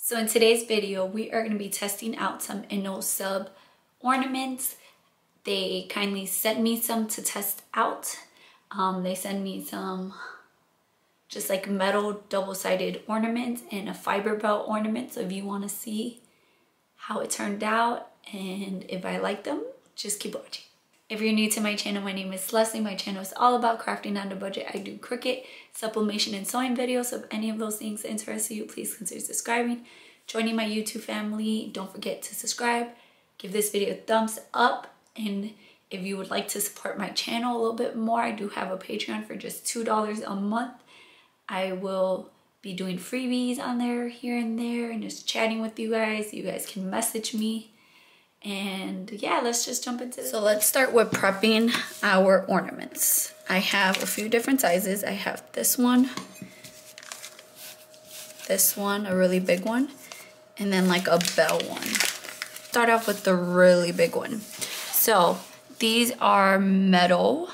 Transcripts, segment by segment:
So in today's video, we are going to be testing out some Innosub ornaments. They kindly sent me some to test out. They sent me some just like metal double-sided ornaments and a fiber belt ornament. So if you want to see how it turned out and if I like them, just keep watching. If you're new to my channel, my name is Leslie. My channel is all about crafting on a budget. I do Cricut, sublimation, and sewing videos. So if any of those things interest you, please consider subscribing, joining my YouTube family. Don't forget to subscribe, give this video a thumbs up, and if you would like to support my channel a little bit more, I do have a Patreon for just $2 a month. I will be doing freebies on there here and there and just chatting with you guys. You guys can message me. And yeah, let's just jump into this. So let's start with prepping our ornaments. I have a few different sizes. I have this one, a really big one, and then like a bell one. Start off with the really big one. So these are metal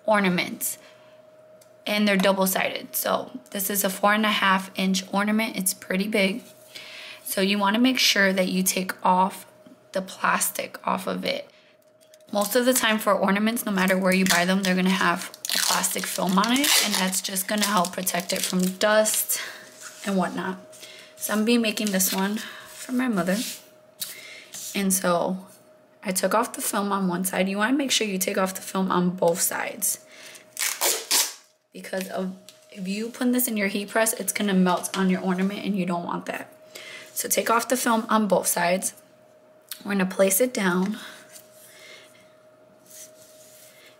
ornaments and they're double-sided. So this is a 4.5-inch ornament. It's pretty big. So you want to make sure that you take off the plastic off of it. Most of the time for ornaments, no matter where you buy them, they're gonna have a plastic film on it, and that's just gonna help protect it from dust and whatnot. So I'm making this one for my mother. And so I took off the film on one side. You wanna make sure you take off the film on both sides, because if you put this in your heat press, it's gonna melt on your ornament and you don't want that. So take off the film on both sides. We're gonna place it down,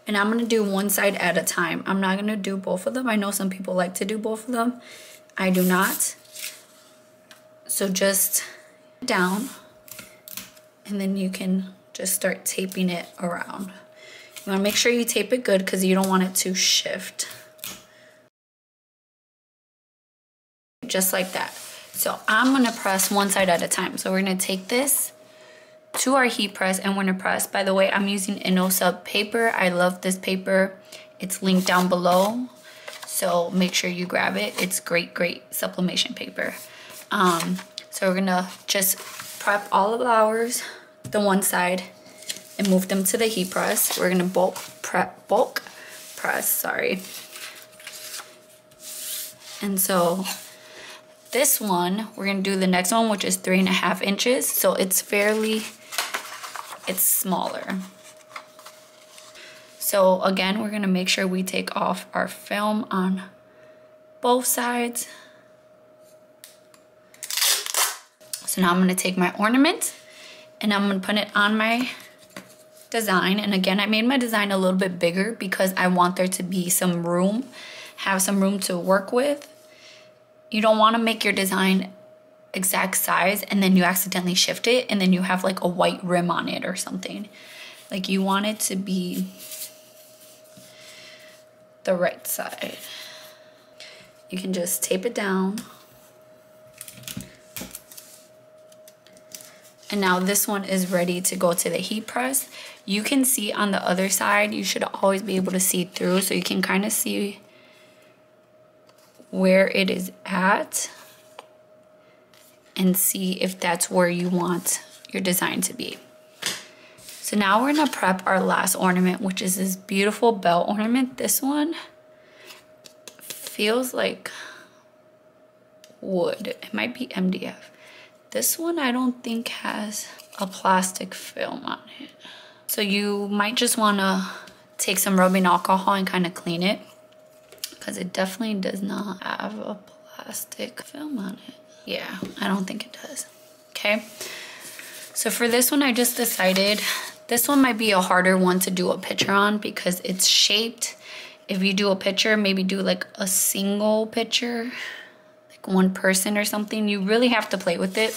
and I'm gonna do one side at a time. I'm not gonna do both of them. I know some people like to do both of them. I do not. So just down, and then you can just start taping it around. You wanna make sure you tape it good because you don't want it to shift. Just like that. So I'm gonna press one side at a time. So we're gonna take this to our heat press and we're gonna press. By the way, I'm using Innosub paper. I love this paper. It's linked down below, so make sure you grab it. It's great sublimation paper. So we're gonna just prep all of ours, the one side, and move them to the heat press. We're gonna bulk press, sorry. And so this one, we're gonna do the next one, which is 3.5 inches. So it's smaller. So again, we're gonna make sure we take off our film on both sides. So now I'm gonna take my ornament and I'm gonna put it on my design. And again, I made my design a little bit bigger because I want there to be some room, have some room to work with. You don't wanna make your design exact size and then you accidentally shift it and then you have like a white rim on it or something. Like, you want it to be the right side. You can just tape it down. And now this one is ready to go to the heat press. You can see on the other side, you should always be able to see through, so you can kind of see where it is at and see if that's where you want your design to be. So now we're gonna prep our last ornament, which is this beautiful bell ornament. This one feels like wood. It might be MDF. This one I don't think has a plastic film on it. So you might just wanna take some rubbing alcohol and kind of clean it, because it definitely does not have a plastic film on it. Yeah, I don't think it does. Okay, so for this one, I just decided this one might be a harder one to do a picture on because it's shaped. If you do a picture, maybe do like a single picture, like one person or something. You really have to play with it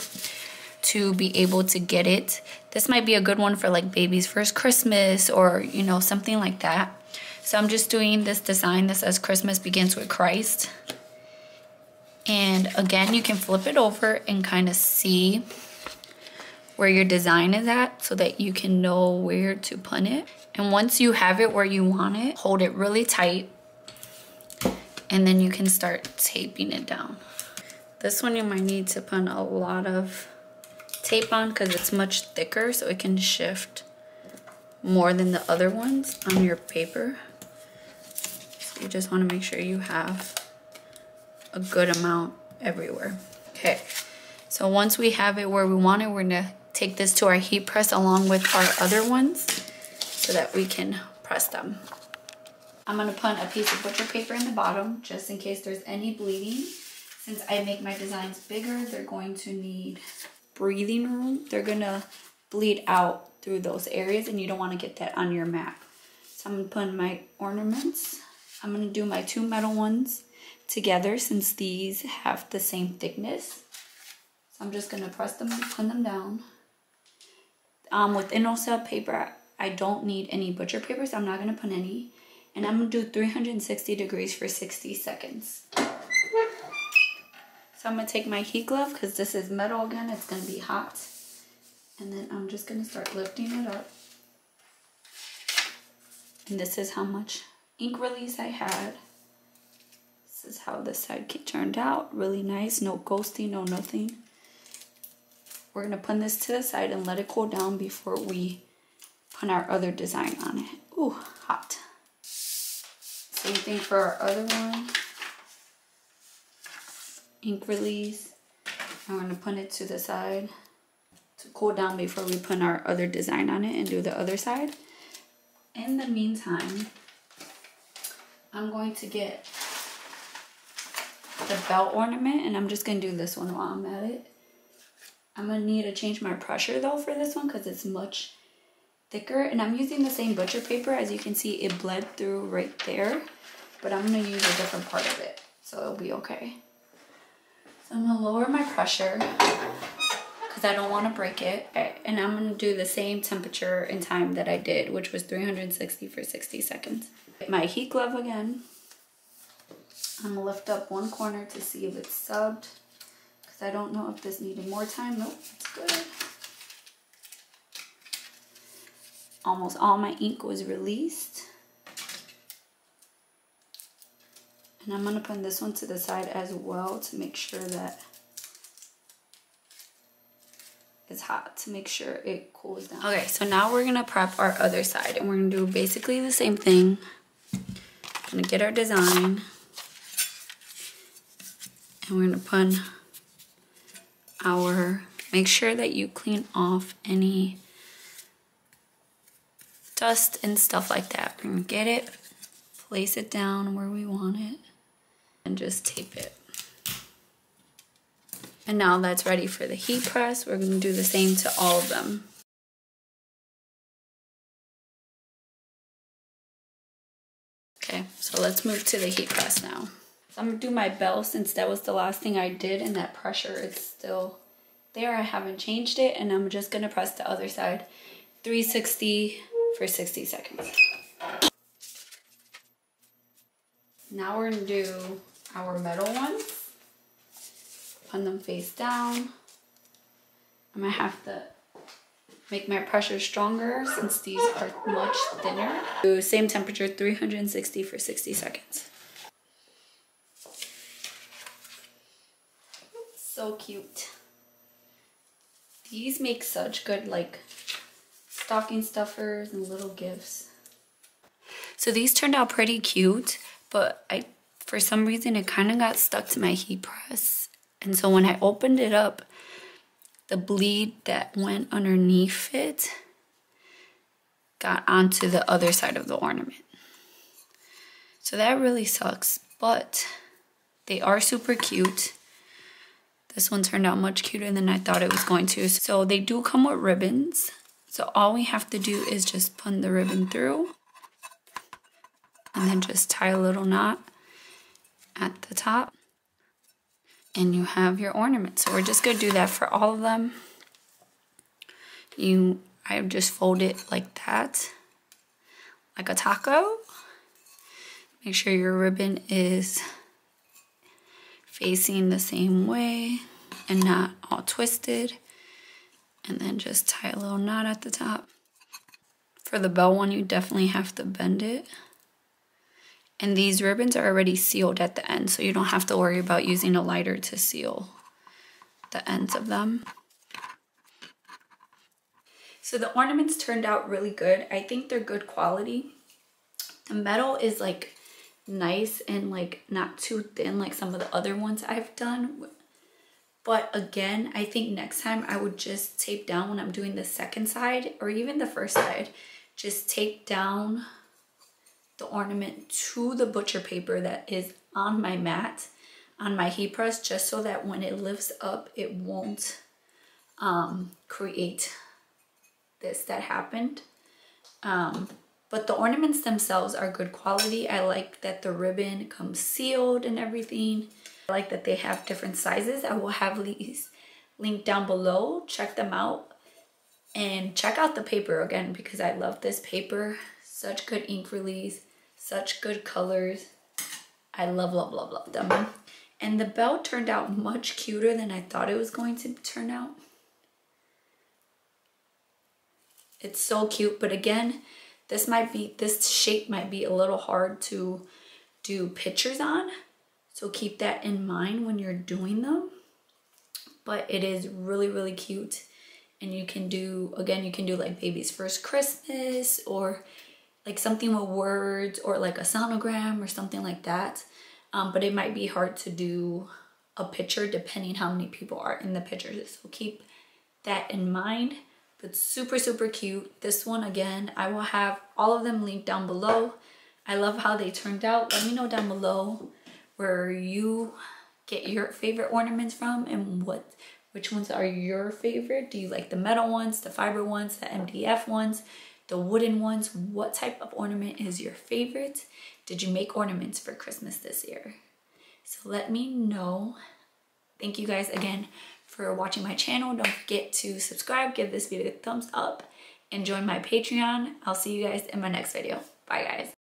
to be able to get it. This might be a good one for like baby's first Christmas or, you know, something like that. So I'm just doing this design that says Christmas begins with Christ. And again, you can flip it over and kind of see where your design is at so that you can know where to put it. And once you have it where you want it, hold it really tight and then you can start taping it down. This one you might need to put a lot of tape on because it's much thicker, so it can shift more than the other ones on your paper. So you just want to make sure you have a good amount everywhere. Okay, so once we have it where we want it, we're gonna take this to our heat press along with our other ones so that we can press them. I'm gonna put a piece of butcher paper in the bottom just in case there's any bleeding. Since I make my designs bigger, they're going to need breathing room. They're gonna bleed out through those areas and you don't want to get that on your mat. So I'm gonna put in my ornaments. I'm gonna do my 2 metal ones together since these have the same thickness. So I'm just gonna press them and pin them down. With Innosub paper, I don't need any butcher paper, so I'm not gonna put any. And I'm gonna do 360 degrees for 60 seconds. So I'm gonna take my heat glove, because this is metal again, it's gonna be hot. And then I'm just gonna start lifting it up. And this is how much ink release I had. This is how this side turned out. Really nice, no ghosting, no nothing. We're gonna put this to the side and let it cool down before we put our other design on it. Ooh, hot. Same thing for our other one. Ink release. And we're gonna put it to the side to cool down before we put our other design on it and do the other side. In the meantime, I'm going to get the belt ornament and I'm just gonna do this one while I'm at it. I'm gonna need to change my pressure though for this one because it's much thicker, and I'm using the same butcher paper. As you can see, it bled through right there, but I'm gonna use a different part of it, so it'll be okay. So I'm gonna lower my pressure because I don't want to break it, and I'm gonna do the same temperature and time that I did, which was 360 for 60 seconds. Get my heat glove again. I'm gonna lift up one corner to see if it's subbed. I don't know if this needed more time. Nope, it's good. Almost all my ink was released. And I'm gonna put this one to the side as well to make sure that it's hot, to make sure it cools down. Okay, so now we're gonna prep our other side and we're gonna do basically the same thing. I'm gonna get our design and we're gonna put make sure that you clean off any dust and stuff like that. We're gonna get it, place it down where we want it, and just tape it. And now that's ready for the heat press. We're gonna do the same to all of them. Okay, so let's move to the heat press now. So I'm gonna do my bell since that was the last thing I did and that pressure is still there. I haven't changed it, and I'm just gonna press the other side 360 for 60 seconds. Now we're gonna do our metal ones. Put them face down. I'm gonna have to make my pressure stronger since these are much thinner. Do same temperature, 360 for 60 seconds. So cute. These make such good like stocking stuffers and little gifts. So these turned out pretty cute, but for some reason it kind of got stuck to my heat press. And so when I opened it up, the bleed that went underneath it got onto the other side of the ornament. So that really sucks, but they are super cute. This one turned out much cuter than I thought it was going to. So they do come with ribbons. So all we have to do is just put the ribbon through and then just tie a little knot at the top. And you have your ornament. So we're just gonna do that for all of them. I just fold it like that, like a taco. Make sure your ribbon is facing the same way and not all twisted, and then just tie a little knot at the top. For the bell one, you definitely have to bend it And these ribbons are already sealed at the end, so you don't have to worry about using a lighter to seal the ends of them. So the ornaments turned out really good. I think they're good quality. The metal is like nice and like not too thin like some of the other ones I've done. But again, I think next time I would just tape down when I'm doing the second side or even the first side. Just tape down the ornament to the butcher paper that is on my mat, on my heat press, just so that when it lifts up, it won't create this that happened. But the ornaments themselves are good quality. I like that the ribbon comes sealed and everything. I like that they have different sizes. I will have these linked down below. Check them out. And check out the paper again because I love this paper. Such good ink release. Such good colors. I love, love, love, love them. And the bell turned out much cuter than I thought it was going to turn out. It's so cute. But again, this shape might be a little hard to do pictures on. So keep that in mind when you're doing them. But it is really, really cute. And you can do, again, you can do like baby's first Christmas or like something with words or like a sonogram or something like that. But it might be hard to do a picture depending how many people are in the pictures. So keep that in mind. But super, super cute. This one, again, I will have all of them linked down below. I love how they turned out. Let me know down below where you get your favorite ornaments from and which ones are your favorite. Do you like the metal ones, the fiber ones, the MDF ones, the wooden ones? What type of ornament is your favorite? Did you make ornaments for Christmas this year? So let me know. Thank you guys again for watching my channel. Don't forget to subscribe, give this video a thumbs up, and join my Patreon. I'll see you guys in my next video. Bye guys.